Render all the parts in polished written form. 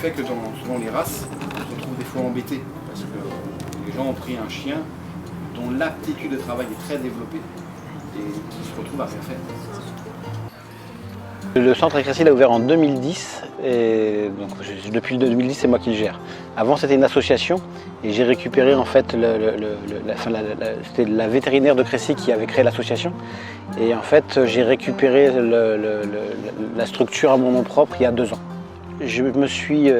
fait que selon les races, on se retrouve des fois embêtés parce que les gens ont pris un chien dont l'aptitude de travail est très développée et qui se retrouve à rien faire. Le centre Écrécy a ouvert en 2010 et donc, depuis 2010 c'est moi qui le gère. Avant c'était une association et j'ai récupéré en fait c'était la vétérinaire de Crécy qui avait créé l'association et en fait j'ai récupéré la structure à mon nom propre il y a 2 ans. Je me suis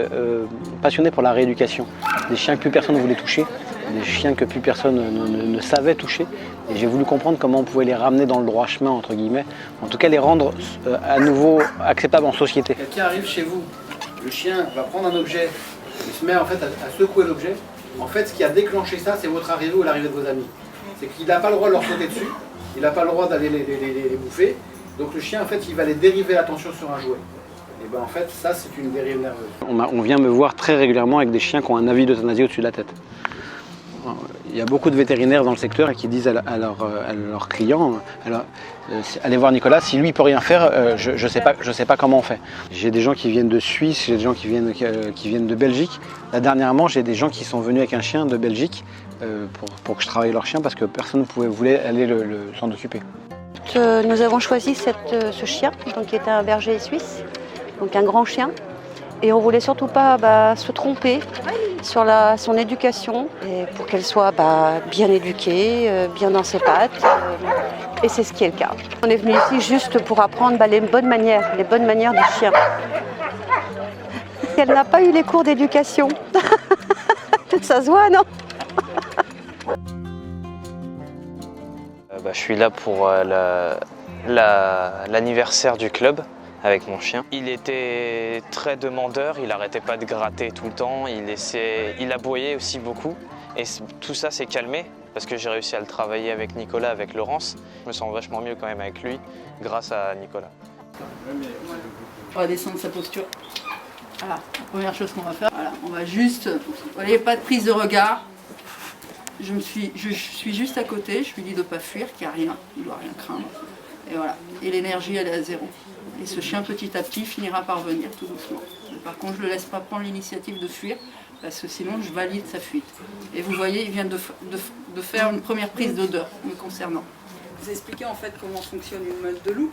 passionné pour la rééducation, des chiens que plus personne ne voulait toucher, des chiens que plus personne ne savait toucher. Et j'ai voulu comprendre comment on pouvait les ramener dans le droit chemin, entre guillemets, en tout cas les rendre à nouveau acceptables en société. Quelqu'un arrive chez vous, le chien va prendre un objet, il se met en fait à secouer l'objet. En fait, ce qui a déclenché ça, c'est votre arrivée ou l'arrivée de vos amis. C'est qu'il n'a pas le droit de leur sauter dessus, il n'a pas le droit d'aller les bouffer. Donc le chien, en fait, il va les dériver l'attention sur un jouet. Et bien en fait, ça, c'est une dérive nerveuse. On vient me voir très régulièrement avec des chiens qui ont un avis d'euthanasie au-dessus de la tête. Il y a beaucoup de vétérinaires dans le secteur qui disent à leurs clients allez voir Nicolas, si lui ne peut rien faire, je ne sais pas comment on fait. J'ai des gens qui viennent de Suisse, j'ai des gens qui viennent de Belgique. Là, dernièrement, j'ai des gens qui sont venus avec un chien de Belgique pour que je travaille leur chien parce que personne ne voulait aller s'en occuper. Nous avons choisi ce chien, donc, qui était un berger suisse, donc un grand chien. Et on ne voulait surtout pas se tromper sur son éducation et pour qu'elle soit bien éduquée, bien dans ses pattes. Et c'est ce qui est le cas. On est venu ici juste pour apprendre les bonnes manières du chien. Elle n'a pas eu les cours d'éducation. Ça se voit, non? Je suis là pour l'anniversaire du club avec mon chien. Il était très demandeur, il n'arrêtait pas de gratter tout le temps, il aboyait aussi beaucoup. Et tout ça s'est calmé parce que j'ai réussi à le travailler avec Nicolas, avec Laurence. Je me sens vachement mieux quand même avec lui grâce à Nicolas. On va descendre sa posture. Voilà, la première chose qu'on va faire, voilà, on va juste, vous voyez, pas de prise de regard. Je suis juste à côté, je lui dis de ne pas fuir, qu'il n'y a rien, il ne doit rien craindre. Et voilà, et l'énergie elle est à 0. Et ce chien petit à petit finira par venir tout doucement. Par contre, je ne le laisse pas prendre l'initiative de fuir, parce que sinon je valide sa fuite. Et vous voyez, il vient de faire une première prise d'odeur me concernant. Vous expliquez en fait comment fonctionne une meute de loup,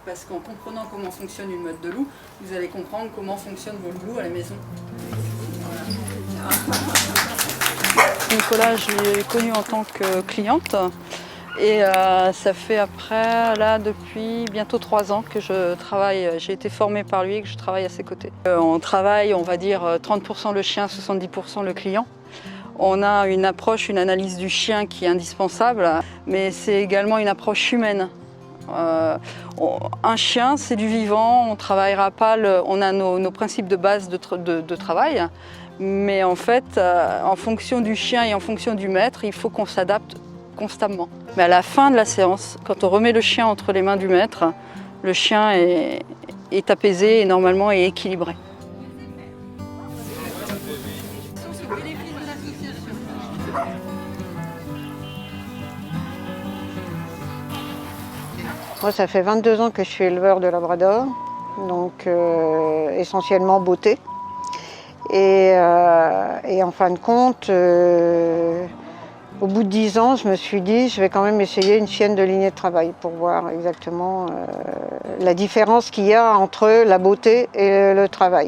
parce qu'en comprenant comment fonctionne une meute de loup, vous allez comprendre comment fonctionnent vos loups à la maison. Voilà. Nicolas, je l'ai connu en tant que cliente. Et ça fait après, là, depuis bientôt 3 ans que je travaille, j'ai été formée par lui et que je travaille à ses côtés. On travaille, on va dire, 30% le chien, 70% le client. On a une approche, une analyse du chien qui est indispensable, mais c'est également une approche humaine. Un chien, c'est du vivant, on travaillera pas, on a nos principes de base de travail, mais en fait, en fonction du chien et en fonction du maître, il faut qu'on s'adapte constamment. Mais à la fin de la séance, quand on remet le chien entre les mains du maître, le chien est apaisé et normalement est équilibré. Moi, ça fait 22 ans que je suis éleveur de labrador, donc essentiellement beauté. Et en fin de compte, au bout de 10 ans, je me suis dit, je vais quand même essayer une chienne de lignée de travail pour voir exactement la différence qu'il y a entre la beauté et le travail.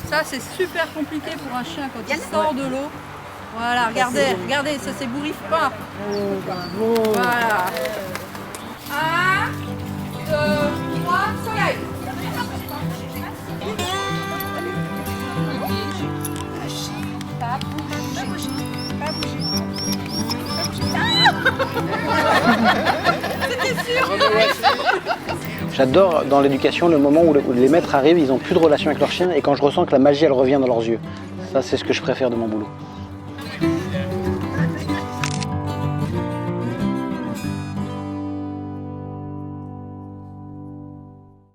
Ça, c'est super compliqué pour un chien quand il sort de l'eau. Voilà, regardez, regardez, ça s'ébouriffe pas. Voilà. 1, 2, 3, soleil. Pas bouger. C'était sûr. J'adore dans l'éducation le moment où les maîtres arrivent, ils n'ont plus de relation avec leur chien et quand je ressens que la magie elle revient dans leurs yeux. Ça, c'est ce que je préfère de mon boulot.